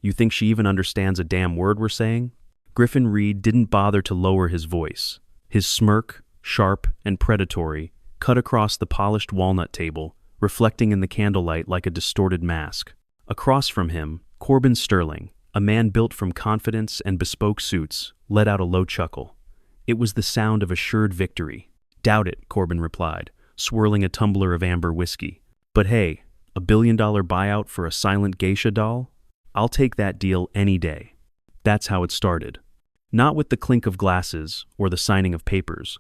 You think she even understands a damn word we're saying?" Griffin Reed didn't bother to lower his voice. His smirk, sharp and predatory, cut across the polished walnut table, reflecting in the candlelight like a distorted mask. Across from him, Corbin Sterling, a man built from confidence and bespoke suits, let out a low chuckle. It was the sound of assured victory. "Doubt it," Corbin replied, swirling a tumbler of amber whiskey. "But hey, $1 billion buyout for a silent geisha doll? I'll take that deal any day." That's how it started. Not with the clink of glasses or the signing of papers,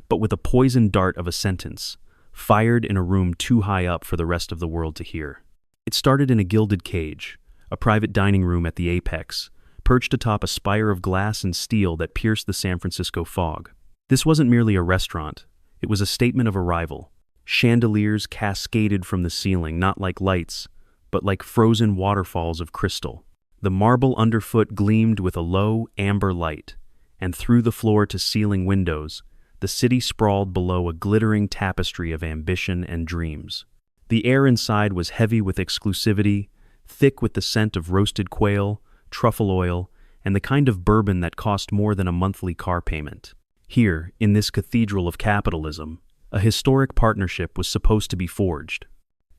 but with a poisoned dart of a sentence, fired in a room too high up for the rest of the world to hear. It started in a gilded cage, a private dining room at the apex, perched atop a spire of glass and steel that pierced the San Francisco fog. This wasn't merely a restaurant, it was a statement of arrival. Chandeliers cascaded from the ceiling, not like lights, but like frozen waterfalls of crystal. The marble underfoot gleamed with a low, amber light, and through the floor-to-ceiling windows, the city sprawled below a glittering tapestry of ambition and dreams. The air inside was heavy with exclusivity, thick with the scent of roasted quail, truffle oil, and the kind of bourbon that cost more than a monthly car payment. Here, in this cathedral of capitalism, a historic partnership was supposed to be forged.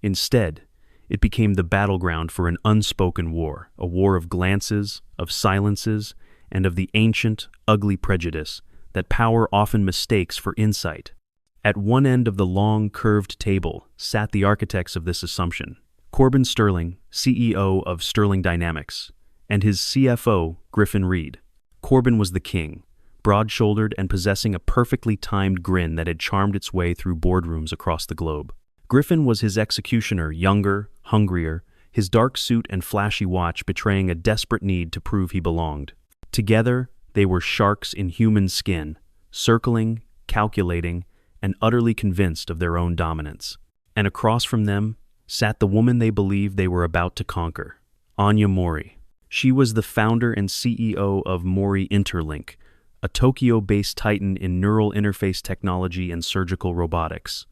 Instead, it became the battleground for an unspoken war, a war of glances, of silences, and of the ancient, ugly prejudice that power often mistakes for insight. At one end of the long, curved table sat the architects of this assumption: Corbin Sterling, CEO of Sterling Dynamics, and his CFO, Griffin Reed. Corbin was the king, broad-shouldered and possessing a perfectly timed grin that had charmed its way through boardrooms across the globe. Griffin was his executioner, younger, hungrier, his dark suit and flashy watch betraying a desperate need to prove he belonged. Together, they were sharks in human skin, circling, calculating, and utterly convinced of their own dominance. And across from them sat the woman they believed they were about to conquer, Anya Mori. She was the founder and CEO of Mori Interlink, a Tokyo-based titan in neural interface technology and surgical robotics.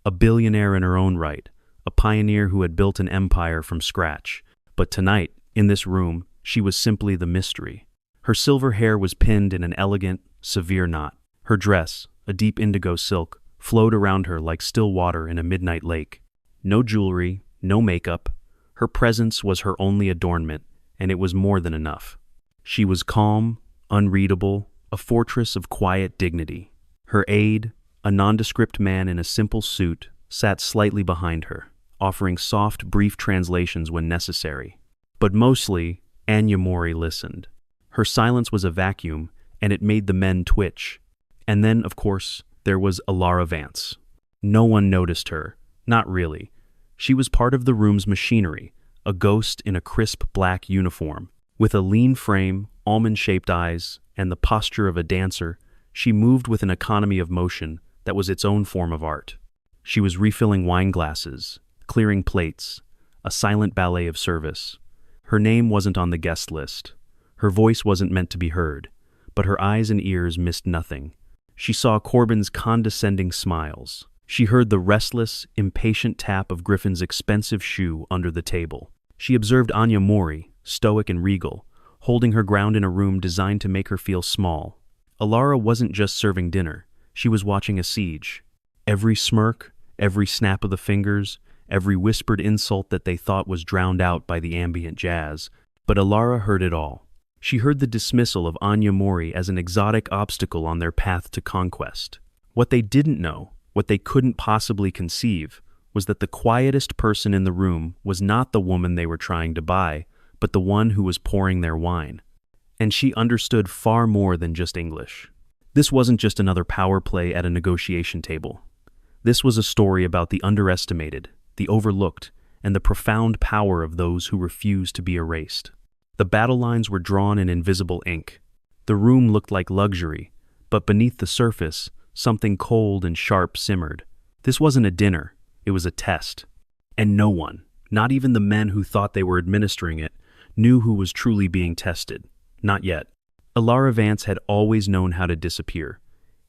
A billionaire in her own right, a pioneer who had built an empire from scratch. But tonight, in this room, she was simply the mystery. Her silver hair was pinned in an elegant, severe knot. Her dress, a deep indigo silk, flowed around her like still water in a midnight lake. No jewelry, no makeup. Her presence was her only adornment, and it was more than enough. She was calm, unreadable, a fortress of quiet dignity. Her aide, a nondescript man in a simple suit, sat slightly behind her, offering soft, brief translations when necessary. But mostly, Anya Mori listened. Her silence was a vacuum, and it made the men twitch. And then, of course, there was Alara Vance. No one noticed her. Not really. She was part of the room's machinery, a ghost in a crisp black uniform. With a lean frame, almond-shaped eyes, and the posture of a dancer, she moved with an economy of motion that was its own form of art. She was refilling wine glasses, clearing plates, a silent ballet of service. Her name wasn't on the guest list. Her voice wasn't meant to be heard, but her eyes and ears missed nothing. She saw Corbin's condescending smiles. She heard the restless, impatient tap of Griffin's expensive shoe under the table. She observed Anya Mori, stoic and regal, holding her ground in a room designed to make her feel small. Alara wasn't just serving dinner. She was watching a siege. Every smirk, every snap of the fingers, every whispered insult that they thought was drowned out by the ambient jazz. But Alara heard it all. She heard the dismissal of Anya Mori as an exotic obstacle on their path to conquest. What they didn't know, what they couldn't possibly conceive, was that the quietest person in the room was not the woman they were trying to buy, but the one who was pouring their wine. And she understood far more than just English. This wasn't just another power play at a negotiation table. This was a story about the underestimated, the overlooked, and the profound power of those who refuse to be erased. The battle lines were drawn in invisible ink. The room looked like luxury, but beneath the surface, something cold and sharp simmered. This wasn't a dinner, it was a test. And no one, not even the men who thought they were administering it, knew who was truly being tested. Not yet. Alara Vance had always known how to disappear.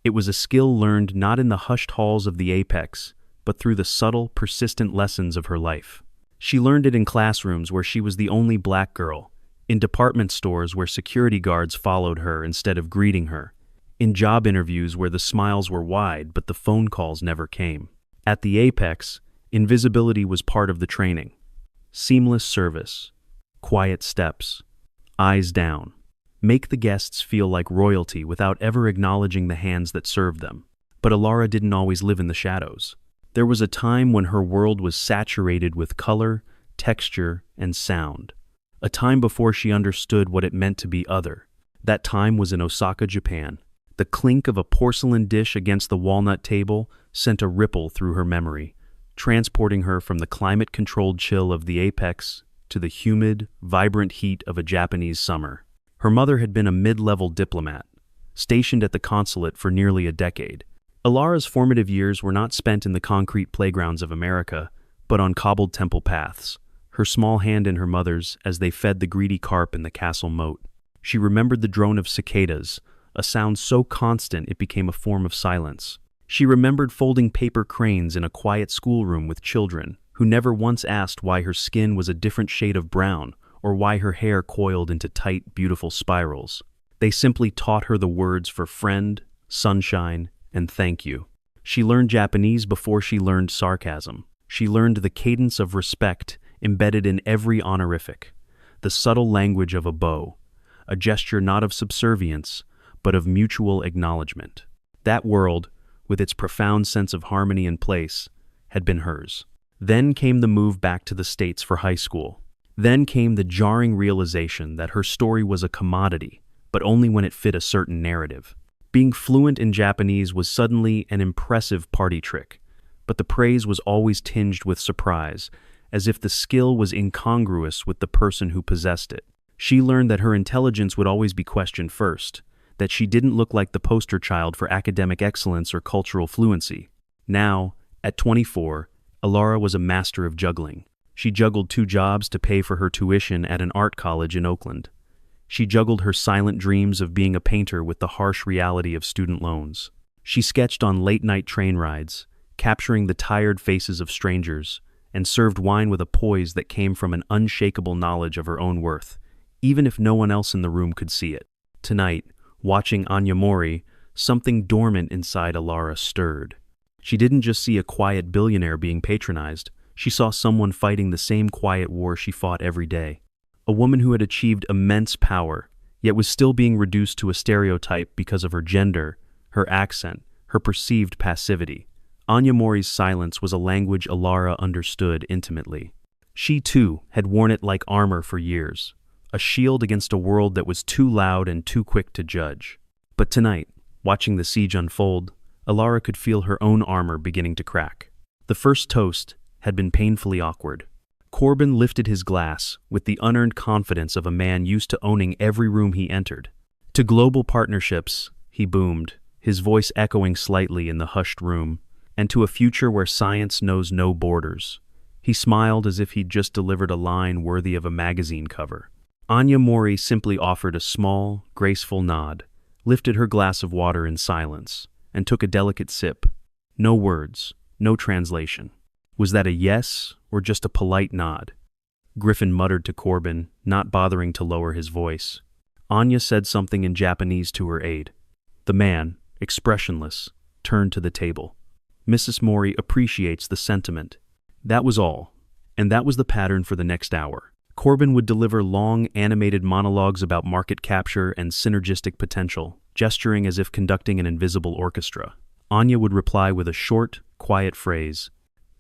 It was a skill learned not in the hushed halls of the apex, but through the subtle, persistent lessons of her life. She learned it in classrooms where she was the only black girl, in department stores where security guards followed her instead of greeting her, in job interviews where the smiles were wide but the phone calls never came. At the apex, invisibility was part of the training. Seamless service, quiet steps, eyes down. Make the guests feel like royalty without ever acknowledging the hands that served them. But Alara didn't always live in the shadows. There was a time when her world was saturated with color, texture, and sound. A time before she understood what it meant to be other. That time was in Osaka, Japan. The clink of a porcelain dish against the walnut table sent a ripple through her memory, transporting her from the climate-controlled chill of the apex to the humid, vibrant heat of a Japanese summer. Her mother had been a mid-level diplomat, stationed at the consulate for nearly a decade. Alara's formative years were not spent in the concrete playgrounds of America, but on cobbled temple paths, her small hand in her mother's as they fed the greedy carp in the castle moat. She remembered the drone of cicadas, a sound so constant it became a form of silence. She remembered folding paper cranes in a quiet schoolroom with children who never once asked why her skin was a different shade of brown or why her hair coiled into tight, beautiful spirals. They simply taught her the words for friend, sunshine, and thank you. She learned Japanese before she learned sarcasm. She learned the cadence of respect embedded in every honorific, the subtle language of a bow, a gesture not of subservience, but of mutual acknowledgement. That world, with its profound sense of harmony and place, had been hers. Then came the move back to the States for high school. Then came the jarring realization that her story was a commodity, but only when it fit a certain narrative. Being fluent in Japanese was suddenly an impressive party trick, but the praise was always tinged with surprise, as if the skill was incongruous with the person who possessed it. She learned that her intelligence would always be questioned first, that she didn't look like the poster child for academic excellence or cultural fluency. Now, at 24, Alara was a master of juggling. She juggled 2 jobs to pay for her tuition at an art college in Oakland. She juggled her silent dreams of being a painter with the harsh reality of student loans. She sketched on late-night train rides, capturing the tired faces of strangers, and served wine with a poise that came from an unshakable knowledge of her own worth, even if no one else in the room could see it. Tonight, watching Anya Mori, something dormant inside Alara stirred. She didn't just see a quiet billionaire being patronized, she saw someone fighting the same quiet war she fought every day. A woman who had achieved immense power, yet was still being reduced to a stereotype because of her gender, her accent, her perceived passivity. Anya Mori's silence was a language Alara understood intimately. She, too, had worn it like armor for years, a shield against a world that was too loud and too quick to judge. But tonight, watching the siege unfold, Alara could feel her own armor beginning to crack. The first toast had been painfully awkward. Corbin lifted his glass with the unearned confidence of a man used to owning every room he entered. To global partnerships, he boomed, his voice echoing slightly in the hushed room, and to a future where science knows no borders. He smiled as if he'd just delivered a line worthy of a magazine cover. Anya Mori simply offered a small, graceful nod, lifted her glass of water in silence, and took a delicate sip. No words, no translation. Was that a yes, or just a polite nod? Griffin muttered to Corbin, not bothering to lower his voice. Anya said something in Japanese to her aide. The man, expressionless, turned to the table. Mrs. Mori appreciates the sentiment. That was all, and that was the pattern for the next hour. Corbin would deliver long, animated monologues about market capture and synergistic potential, gesturing as if conducting an invisible orchestra. Anya would reply with a short, quiet phrase.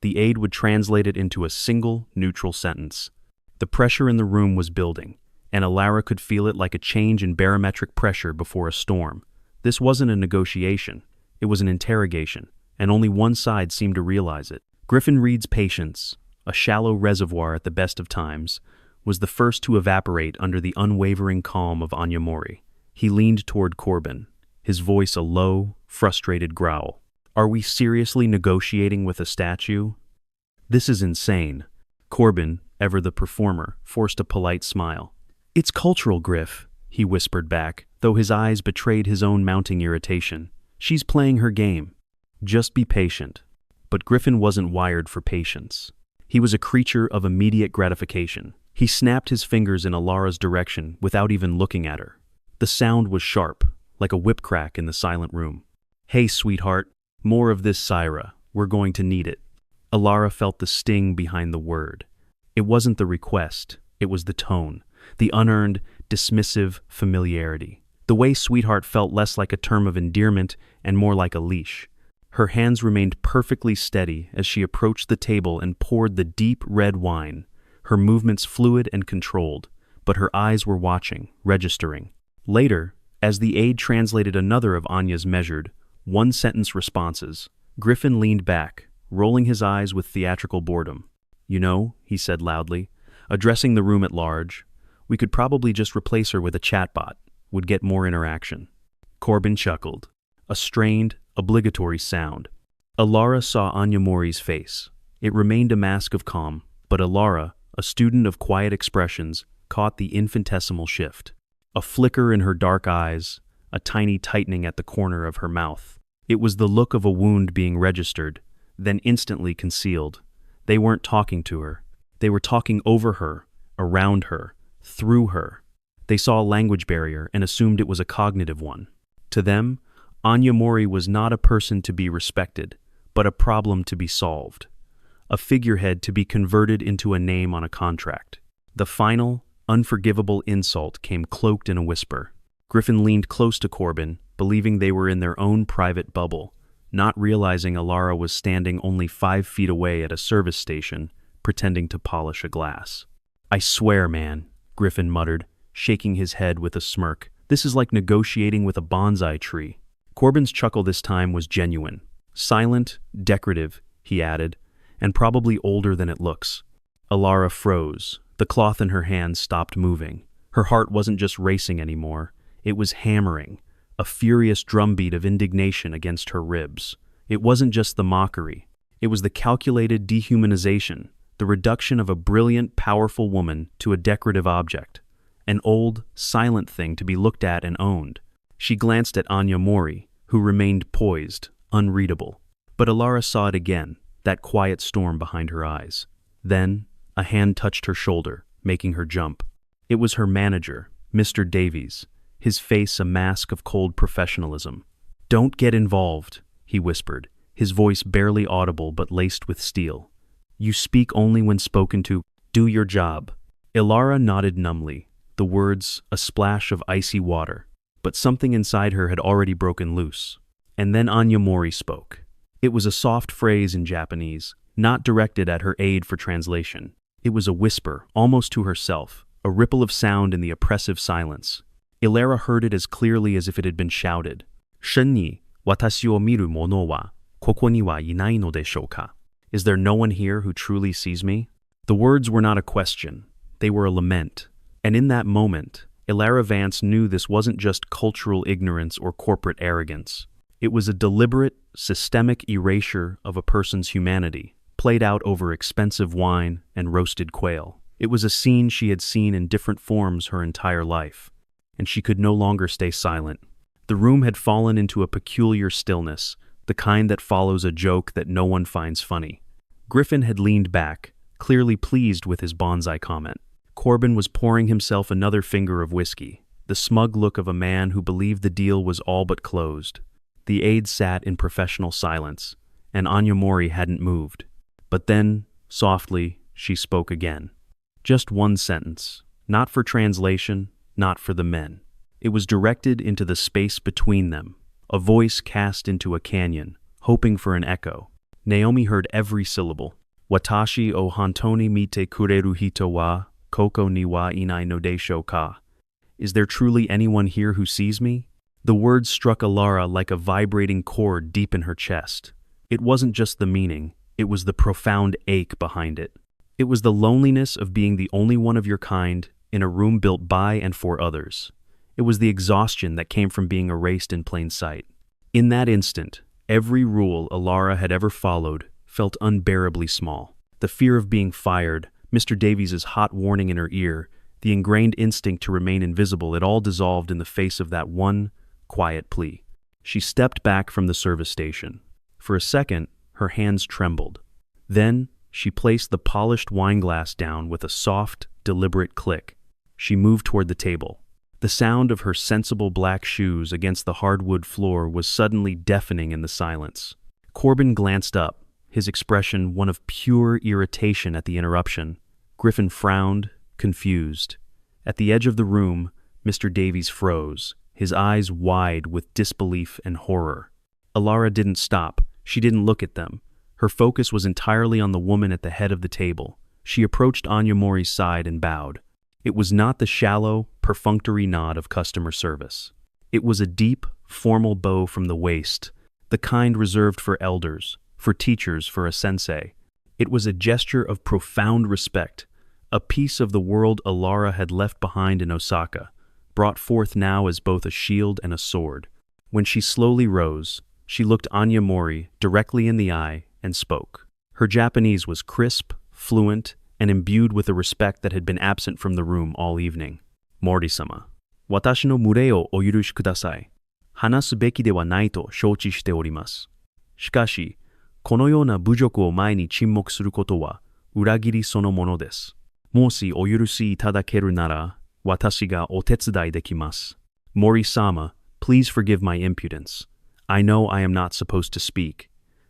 The aide would translate it into a single, neutral sentence. The pressure in the room was building, and Alara could feel it like a change in barometric pressure before a storm. This wasn't a negotiation, it was an interrogation, and only one side seemed to realize it. Griffin Reed's patience, a shallow reservoir at the best of times, was the first to evaporate under the unwavering calm of Anya Mori. He leaned toward Corbin, his voice a low, frustrated growl. Are we seriously negotiating with a statue? This is insane. Corbin, ever the performer, forced a polite smile. It's cultural, Griff, he whispered back, though his eyes betrayed his own mounting irritation. She's playing her game. Just be patient. But Griffin wasn't wired for patience. He was a creature of immediate gratification. He snapped his fingers in Alara's direction without even looking at her. The sound was sharp, like a whip crack in the silent room. "Hey, sweetheart, more of this Syra. We're going to need it." Alara felt the sting behind the word. It wasn't the request, it was the tone, the unearned, dismissive familiarity. The way sweetheart felt less like a term of endearment and more like a leash. Her hands remained perfectly steady as she approached the table and poured the deep red wine, her movements fluid and controlled, but her eyes were watching, registering. Later, as the aide translated another of Anya's measured, one-sentence responses, Griffin leaned back, rolling his eyes with theatrical boredom. "You know," he said loudly, addressing the room at large, "we could probably just replace her with a chatbot, would get more interaction." Corbin chuckled, a strained, obligatory sound. Alara saw Anya Mori's face. It remained a mask of calm, but Alara, a student of quiet expressions, caught the infinitesimal shift. A flicker in her dark eyes, a tiny tightening at the corner of her mouth. It was the look of a wound being registered, then instantly concealed. They weren't talking to her. They were talking over her, around her, through her. They saw a language barrier and assumed it was a cognitive one. To them, Anya Mori was not a person to be respected, but a problem to be solved. A figurehead to be converted into a name on a contract. The final, unforgivable insult came cloaked in a whisper. Griffin leaned close to Corbin, believing they were in their own private bubble, not realizing Alara was standing only 5 feet away at a service station, pretending to polish a glass. "I swear, man," Griffin muttered, shaking his head with a smirk. "This is like negotiating with a bonsai tree." Corbin's chuckle this time was genuine. "Silent, decorative," he added, "and probably older than it looks." Alara froze. The cloth in her hand stopped moving. Her heart wasn't just racing anymore. It was hammering, a furious drumbeat of indignation against her ribs. It wasn't just the mockery. It was the calculated dehumanization, the reduction of a brilliant, powerful woman to a decorative object, an old, silent thing to be looked at and owned. She glanced at Anya Mori, who remained poised, unreadable. But Alara saw it again, that quiet storm behind her eyes. Then, a hand touched her shoulder, making her jump. It was her manager, Mr. Davies, his face a mask of cold professionalism. "Don't get involved," he whispered, his voice barely audible but laced with steel. "You speak only when spoken to. Do your job." Alara nodded numbly, the words a splash of icy water, but something inside her had already broken loose. And then Anya Mori spoke. It was a soft phrase in Japanese, not directed at her aide for translation. It was a whisper, almost to herself, a ripple of sound in the oppressive silence. Alara heard it as clearly as if it had been shouted. "Shin ni watashi o miru mono wa koko ni wa inai no deshou ka?" Is there no one here who truly sees me? The words were not a question. They were a lament. And in that moment, Alara Vance knew this wasn't just cultural ignorance or corporate arrogance. It was a deliberate, systemic erasure of a person's humanity, played out over expensive wine and roasted quail. It was a scene she had seen in different forms her entire life, and she could no longer stay silent. The room had fallen into a peculiar stillness, the kind that follows a joke that no one finds funny. Griffin had leaned back, clearly pleased with his bonsai comment. Corbin was pouring himself another finger of whiskey, the smug look of a man who believed the deal was all but closed. The aide sat in professional silence, and Anya Mori hadn't moved. But then, softly, she spoke again. Just one sentence, not for translation, not for the men. It was directed into the space between them, a voice cast into a canyon, hoping for an echo. Naomi heard every syllable. "Watashi o hantoni mite kureru hito wa koko ni wa inai no deishou ka?" Is there truly anyone here who sees me? The words struck Alara like a vibrating chord deep in her chest. It wasn't just the meaning, it was the profound ache behind it. It was the loneliness of being the only one of your kind in a room built by and for others. It was the exhaustion that came from being erased in plain sight. In that instant, every rule Alara had ever followed felt unbearably small. The fear of being fired, Mr. Davies' hot warning in her ear, the ingrained instinct to remain invisible, it all dissolved in the face of that one quiet plea. She stepped back from the service station. For a second, her hands trembled. Then, She placed the polished wineglass down with a soft, deliberate click. She moved toward the table. The sound of her sensible black shoes against the hardwood floor was suddenly deafening in the silence. Corbin glanced up, his expression one of pure irritation at the interruption. Griffin frowned, confused. At the edge of the room, Mr. Davies froze, his eyes wide with disbelief and horror. Alara didn't stop. She didn't look at them. Her focus was entirely on the woman at the head of the table. She approached Anya Mori's side and bowed. It was not the shallow, perfunctory nod of customer service. It was a deep, formal bow from the waist, the kind reserved for elders, for teachers, for a sensei. It was a gesture of profound respect, a piece of the world Alara had left behind in Osaka, brought forth now as both a shield and a sword. When she slowly rose, she looked Anya Mori directly in the eye and spoke. Her Japanese was crisp, fluent, and imbued with a respect that had been absent from the room all evening. Mori-sama, watashi no mure o oyurushi kudasai. Hanasu beki de wa nai to shouchi shite orimasu. Shikashi, kono you na bujoku o mae ni chinmoku suru koto wa uragiri sono mono desu. Moshi oyurushi itadakeru nara, watashi ga otetsudai dekimasu. Mori-sama, please forgive my impudence. I know I am not supposed to speak,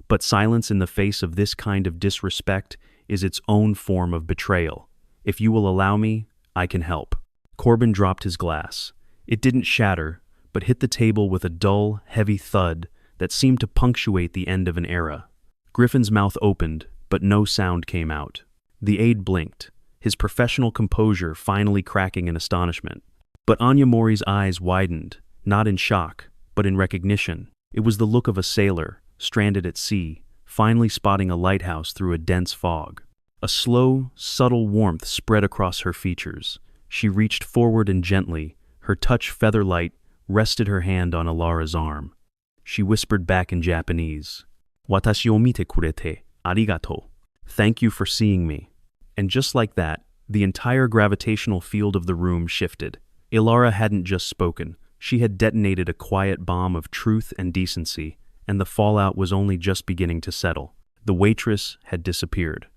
but silence in the face of this kind of disrespect is its own form of betrayal. If you will allow me, I can help. Corbin dropped his glass. It didn't shatter, but hit the table with a dull, heavy thud that seemed to punctuate the end of an era. Griffin's mouth opened, but no sound came out. The aide blinked, his professional composure finally cracking in astonishment. But Anya Mori's eyes widened, not in shock, but in recognition. It was the look of a sailor, stranded at sea, finally spotting a lighthouse through a dense fog. A slow, subtle warmth spread across her features. She reached forward and gently, her touch feather-light, rested her hand on Alara's arm. She whispered back in Japanese, "Watashi o mite kurete, arigato." Thank you for seeing me. And just like that, the entire gravitational field of the room shifted. Alara hadn't just spoken. She had detonated a quiet bomb of truth and decency, and the fallout was only just beginning to settle. The waitress had disappeared.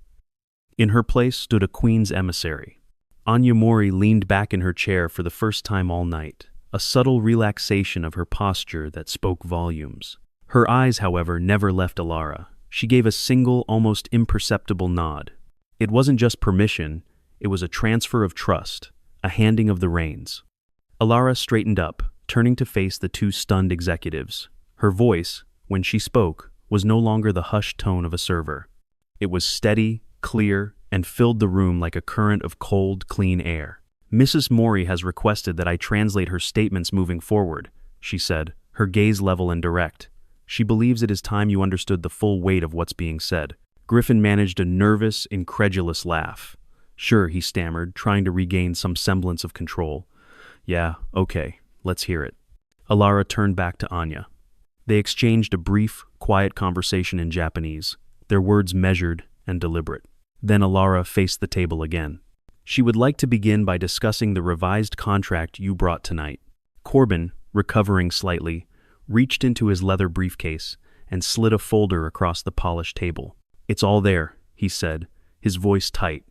In her place stood a queen's emissary. Anya Mori leaned back in her chair for the first time all night, a subtle relaxation of her posture that spoke volumes. Her eyes, however, never left Alara. She gave a single, almost imperceptible nod. It wasn't just permission, it was a transfer of trust, a handing of the reins. Alara straightened up, turning to face the two stunned executives. Her voice, when she spoke, was no longer the hushed tone of a server. It was steady, clear, and filled the room like a current of cold, clean air. "Mrs. Mori has requested that I translate her statements moving forward," she said, her gaze level and direct. "She believes it is time you understood the full weight of what's being said." Griffin managed a nervous, incredulous laugh. "Sure," he stammered, trying to regain some semblance of control. "Yeah, okay, let's hear it." Alara turned back to Anya. They exchanged a brief, quiet conversation in Japanese, their words measured and deliberate. Then Alara faced the table again. "She would like to begin by discussing the revised contract you brought tonight." Corbin, recovering slightly, reached into his leather briefcase and slid a folder across the polished table. "It's all there," he said, his voice tight,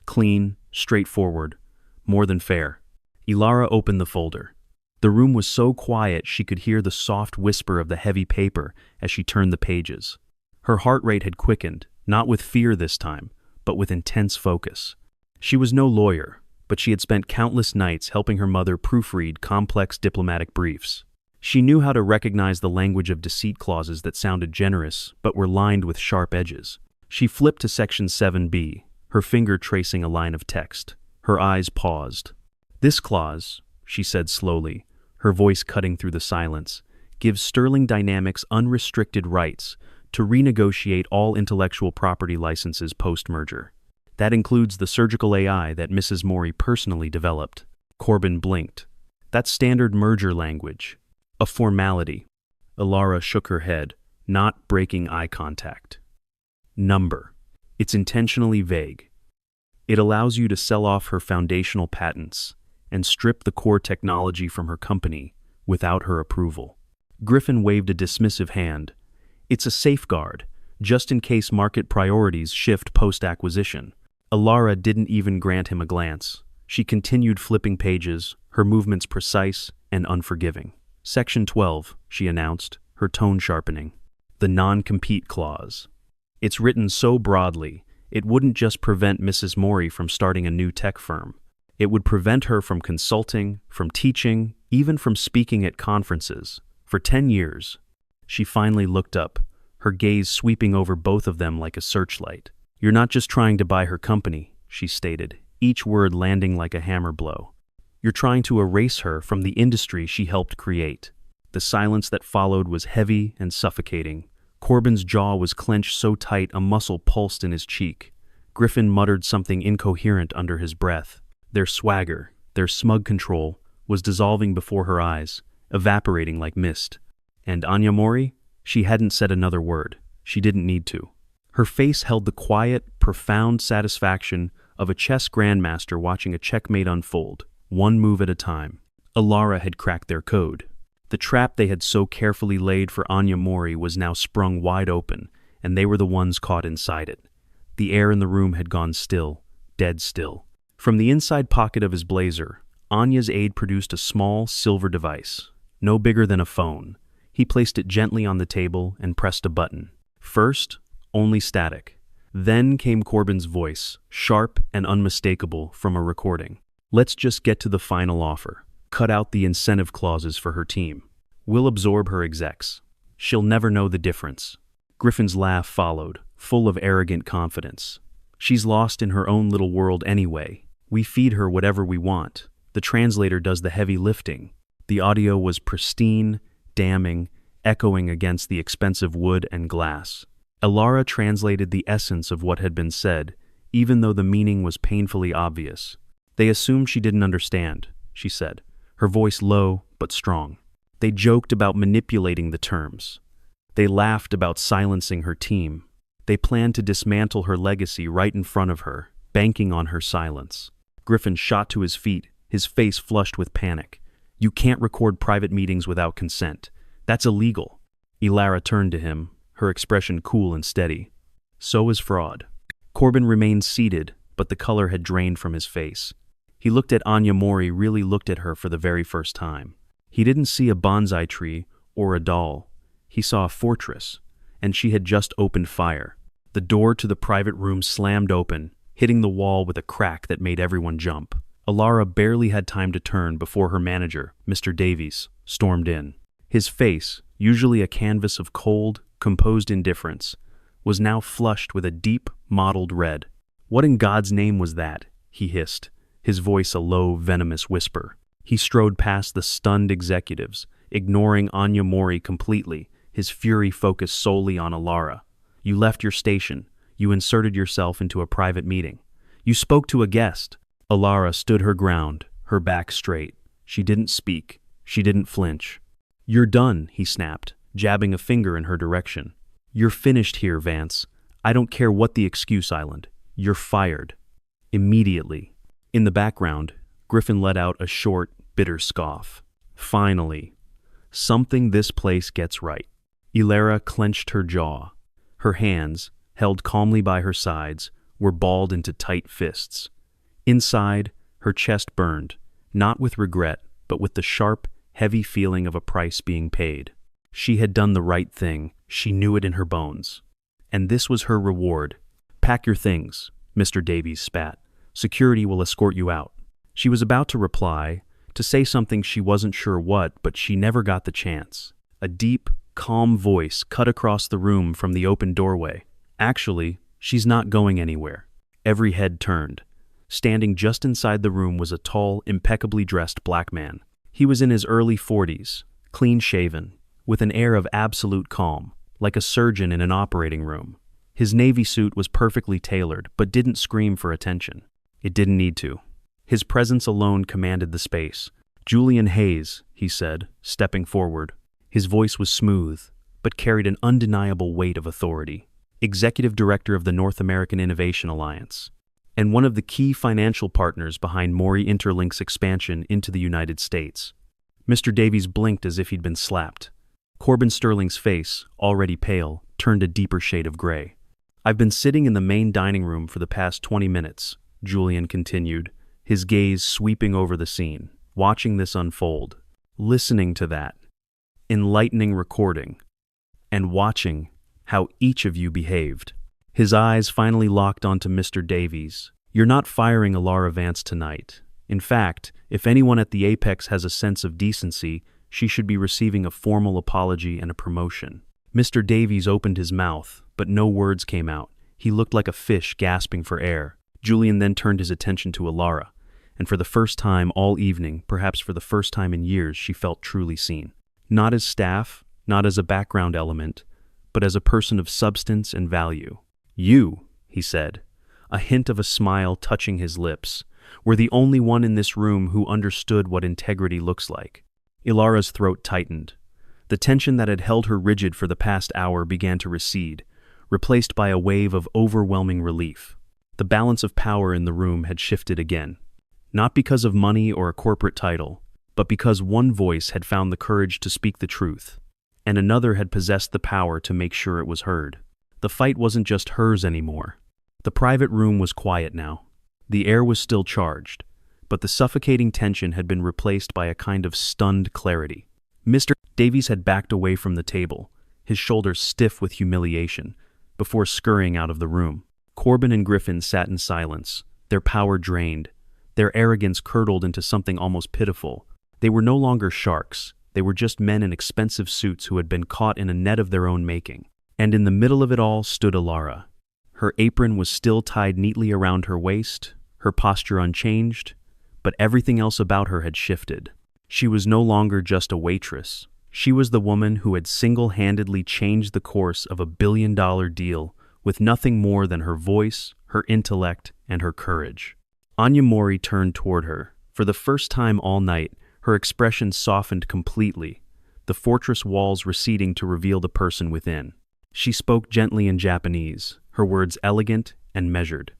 clean, straightforward, more than fair. Alara opened the folder. The room was so quiet she could hear the soft whisper of the heavy paper as she turned the pages. Her heart rate had quickened, not with fear this time, but with intense focus. She was no lawyer, but she had spent countless nights helping her mother proofread complex diplomatic briefs. She knew how to recognize the language of deceit clauses that sounded generous, but were lined with sharp edges. She flipped to section 7b, her finger tracing a line of text. Her eyes paused. "This clause," she said slowly, her voice cutting through the silence, "gives Sterling Dynamics unrestricted rights to renegotiate all intellectual property licenses post-merger. That includes the surgical AI that Mrs. Mori personally developed." Corbin blinked. "That's standard merger language. A formality." Alara shook her head, not breaking eye contact. "Number. It's intentionally vague. It allows you to sell off her foundational patents and strip the core technology from her company without her approval." Griffin waved a dismissive hand. "It's a safeguard, just in case market priorities shift post-acquisition. Alara didn't even grant him a glance. She continued flipping pages, her movements precise and unforgiving. Section 12, she announced, her tone sharpening. The non-compete clause. It's written so broadly, it wouldn't just prevent Mrs. Mori from starting a new tech firm. It would prevent her from consulting, from teaching, even from speaking at conferences. For 10 years. She finally looked up, her gaze sweeping over both of them like a searchlight. You're not just trying to buy her company, she stated, each word landing like a hammer blow. You're trying to erase her from the industry she helped create. The silence that followed was heavy and suffocating. Corbin's jaw was clenched so tight a muscle pulsed in his cheek. Griffin muttered something incoherent under his breath. Their swagger, their smug control, was dissolving before her eyes, evaporating like mist. And Anya Mori? She hadn't said another word. She didn't need to. Her face held the quiet, profound satisfaction of a chess grandmaster watching a checkmate unfold, one move at a time. Alara had cracked their code. The trap they had so carefully laid for Anya Mori was now sprung wide open, and they were the ones caught inside it. The air in the room had gone still, dead still. From the inside pocket of his blazer, Anya's aide produced a small, silver device, no bigger than a phone. He placed it gently on the table and pressed a button. First, only static. Then came Corbin's voice, sharp and unmistakable from a recording. Let's just get to the final offer. Cut out the incentive clauses for her team. We'll absorb her execs. She'll never know the difference. Griffin's laugh followed, full of arrogant confidence. She's lost in her own little world anyway. We feed her whatever we want. The translator does the heavy lifting. The audio was pristine, damning, echoing against the expensive wood and glass. Alara translated the essence of what had been said, even though the meaning was painfully obvious. They assumed she didn't understand, she said, her voice low but strong. They joked about manipulating the terms. They laughed about silencing her team. They planned to dismantle her legacy right in front of her, banking on her silence. Griffin shot to his feet, his face flushed with panic. You can't record private meetings without consent. That's illegal. Alara turned to him, her expression cool and steady. So is fraud. Corbin remained seated, but the color had drained from his face. He looked at Anya Mori, really looked at her for the very first time. He didn't see a bonsai tree or a doll. He saw a fortress, and she had just opened fire. The door to the private room slammed open, hitting the wall with a crack that made everyone jump. Alara barely had time to turn before her manager, Mr. Davies, stormed in. His face, usually a canvas of cold, composed indifference, was now flushed with a deep, mottled red. What in God's name was that? He hissed, his voice a low, venomous whisper. He strode past the stunned executives, ignoring Anya Mori completely, his fury focused solely on Alara. You left your station. You inserted yourself into a private meeting. You spoke to a guest. Alara stood her ground, her back straight. She didn't speak. She didn't flinch. You're done, he snapped, jabbing a finger in her direction. You're finished here, Vance. I don't care what the excuse, Island. You're fired. Immediately. In the background, Griffin let out a short, bitter scoff. Finally. Something this place gets right. Alara clenched her jaw. Her hands, held calmly by her sides, were balled into tight fists. Inside, her chest burned, not with regret, but with the sharp, heavy feeling of a price being paid. She had done the right thing. She knew it in her bones. And this was her reward. Pack your things, Mr. Davies spat. Security will escort you out. She was about to reply, to say something she wasn't sure what, but she never got the chance. A deep, calm voice cut across the room from the open doorway. Actually, she's not going anywhere. Every head turned. Standing just inside the room was a tall, impeccably dressed black man. He was in his early 40s, clean-shaven, with an air of absolute calm, like a surgeon in an operating room. His navy suit was perfectly tailored, but didn't scream for attention. It didn't need to. His presence alone commanded the space. Julian Hayes, he said, stepping forward. His voice was smooth, but carried an undeniable weight of authority. Executive Director of the North American Innovation Alliance, and one of the key financial partners behind Mori Interlink's expansion into the United States. Mr. Davies blinked as if he'd been slapped. Corbin Sterling's face, already pale, turned a deeper shade of gray. "I've been sitting in the main dining room for the past 20 minutes, Julian continued, his gaze sweeping over the scene, watching this unfold, listening to that enlightening recording, and watching how each of you behaved." His eyes finally locked onto Mr. Davies. "You're not firing Alara Vance tonight. In fact, if anyone at the Apex has a sense of decency, she should be receiving a formal apology and a promotion." Mr. Davies opened his mouth, but no words came out. He looked like a fish gasping for air. Julian then turned his attention to Alara, and for the first time all evening, perhaps for the first time in years, she felt truly seen. Not as staff, not as a background element, but as a person of substance and value. "You," he said, a hint of a smile touching his lips, "were the only one in this room who understood what integrity looks like." Ilara's throat tightened. The tension that had held her rigid for the past hour began to recede, replaced by a wave of overwhelming relief. The balance of power in the room had shifted again. Not because of money or a corporate title, but because one voice had found the courage to speak the truth, and another had possessed the power to make sure it was heard. The fight wasn't just hers anymore. The private room was quiet now. The air was still charged, but the suffocating tension had been replaced by a kind of stunned clarity. Mr. Davies had backed away from the table, his shoulders stiff with humiliation, before scurrying out of the room. Corbin and Griffin sat in silence, their power drained, their arrogance curdled into something almost pitiful. They were no longer sharks, they were just men in expensive suits who had been caught in a net of their own making. And in the middle of it all stood Alara. Her apron was still tied neatly around her waist, her posture unchanged, but everything else about her had shifted. She was no longer just a waitress. She was the woman who had single-handedly changed the course of a billion-dollar deal with nothing more than her voice, her intellect, and her courage. Anya Mori turned toward her. For the first time all night, her expression softened completely, the fortress walls receding to reveal the person within. She spoke gently in Japanese, her words elegant and measured.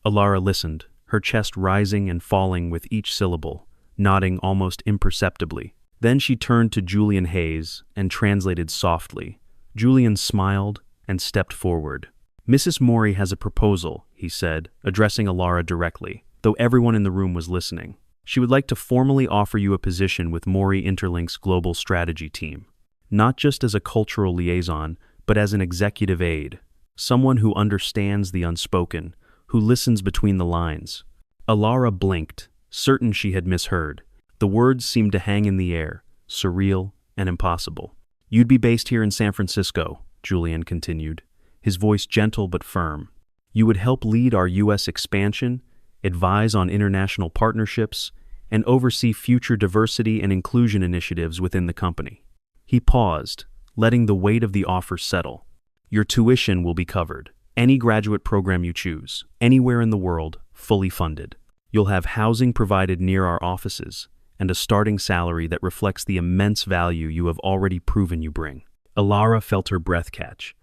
Alara listened, her chest rising and falling with each syllable, nodding almost imperceptibly. Then she turned to Julian Hayes and translated softly. Julian smiled and stepped forward. "Mrs. Mori has a proposal," he said, addressing Alara directly, though everyone in the room was listening. "She would like to formally offer you a position with Mori Interlink's global strategy team. Not just as a cultural liaison, but as an executive aide, someone who understands the unspoken, who listens between the lines." Alara blinked, certain she had misheard. The words seemed to hang in the air, surreal and impossible. "You'd be based here in San Francisco," Julian continued, his voice gentle but firm. "You would help lead our U.S. expansion, advise on international partnerships, and oversee future diversity and inclusion initiatives within the company." He paused, letting the weight of the offer settle. "Your tuition will be covered. Any graduate program you choose, anywhere in the world, fully funded. You'll have housing provided near our offices, and a starting salary that reflects the immense value you have already proven you bring." Alara felt her breath catch.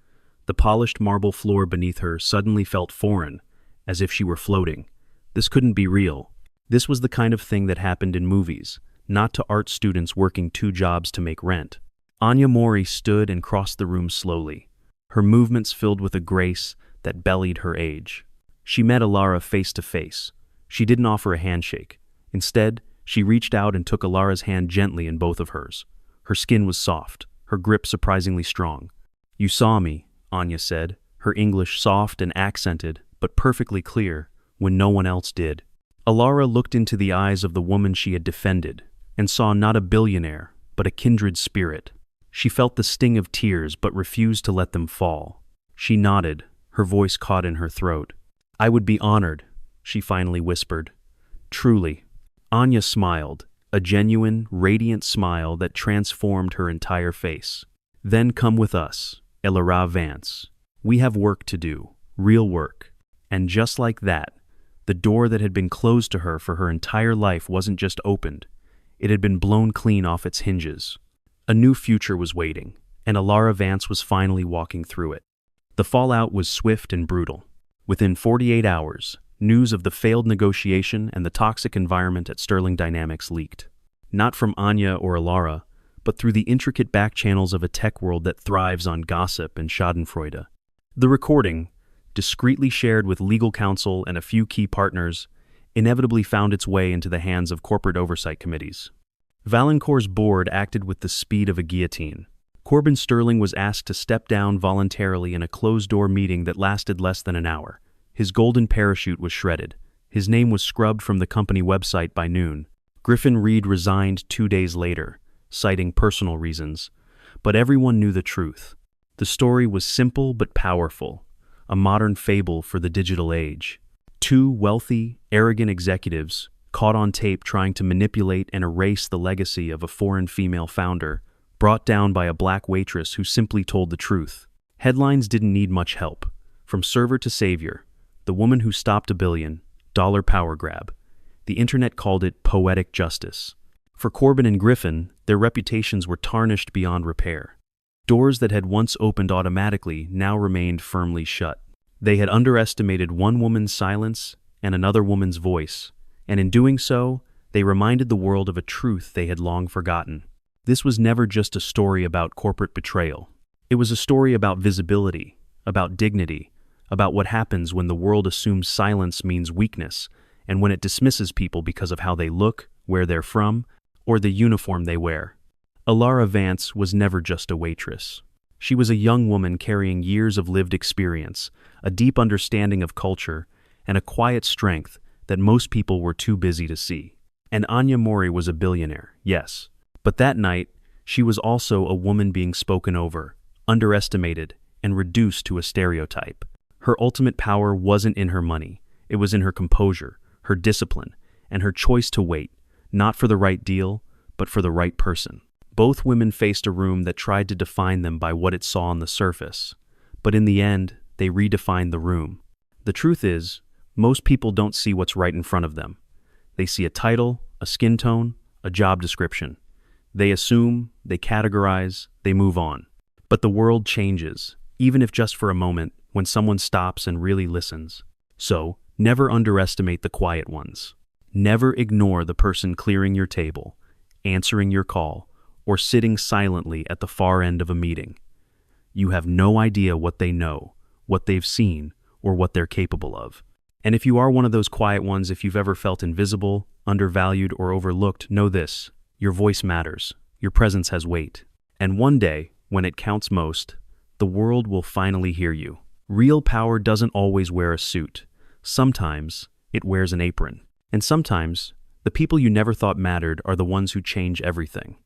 The polished marble floor beneath her suddenly felt foreign, as if she were floating. This couldn't be real. This was the kind of thing that happened in movies, not to art students working 2 jobs to make rent. Anya Mori stood and crossed the room slowly, her movements filled with a grace that bellied her age. She met Alara face to face. She didn't offer a handshake. Instead, she reached out and took Alara's hand gently in both of hers. Her skin was soft, her grip surprisingly strong. "You saw me," Anya said, her English soft and accented, but perfectly clear, when no one else did. Alara looked into the eyes of the woman she had defended, and saw not a billionaire, but a kindred spirit. She felt the sting of tears, but refused to let them fall. She nodded, her voice caught in her throat. "I would be honored," she finally whispered. "Truly." Anya smiled, a genuine, radiant smile that transformed her entire face. "Then come with us, Alara Vance. We have work to do, real work." And just like that, the door that had been closed to her for her entire life wasn't just opened, it had been blown clean off its hinges. A new future was waiting, and Alara Vance was finally walking through it. The fallout was swift and brutal. Within 48 hours, news of the failed negotiation and the toxic environment at Sterling Dynamics leaked. Not from Anya or Alara, but through the intricate back channels of a tech world that thrives on gossip and schadenfreude. The recording, discreetly shared with legal counsel and a few key partners, inevitably found its way into the hands of corporate oversight committees. Valancourt's board acted with the speed of a guillotine. Corbin Sterling was asked to step down voluntarily in a closed-door meeting that lasted less than an hour. His golden parachute was shredded. His name was scrubbed from the company website by noon. Griffin Reed resigned 2 days later, citing personal reasons. But everyone knew the truth. The story was simple but powerful, a modern fable for the digital age. Two wealthy, arrogant executives, caught on tape trying to manipulate and erase the legacy of a foreign female founder, brought down by a black waitress who simply told the truth. Headlines didn't need much help. From server to savior, the woman who stopped $1 billion power grab. The internet called it poetic justice. For Corbin and Griffin, their reputations were tarnished beyond repair. Doors that had once opened automatically now remained firmly shut. They had underestimated one woman's silence and another woman's voice, and in doing so, they reminded the world of a truth they had long forgotten. This was never just a story about corporate betrayal. It was a story about visibility, about dignity, about what happens when the world assumes silence means weakness, and when it dismisses people because of how they look, where they're from, or the uniform they wear. Alara Vance was never just a waitress. She was a young woman carrying years of lived experience, a deep understanding of culture, and a quiet strength that most people were too busy to see. And Anya Mori was a billionaire, yes. But that night, she was also a woman being spoken over, underestimated, and reduced to a stereotype. Her ultimate power wasn't in her money. It was in her composure, her discipline, and her choice to wait, not for the right deal, but for the right person. Both women faced a room that tried to define them by what it saw on the surface. But in the end, they redefined the room. The truth is, most people don't see what's right in front of them. They see a title, a skin tone, a job description. They assume, they categorize, they move on. But the world changes, even if just for a moment, when someone stops and really listens. So, never underestimate the quiet ones. Never ignore the person clearing your table, answering your call, or sitting silently at the far end of a meeting. You have no idea what they know, what they've seen, or what they're capable of. And if you are one of those quiet ones, if you've ever felt invisible, undervalued, or overlooked, know this: your voice matters, your presence has weight. And one day, when it counts most, the world will finally hear you. Real power doesn't always wear a suit. Sometimes it wears an apron. And sometimes, the people you never thought mattered are the ones who change everything.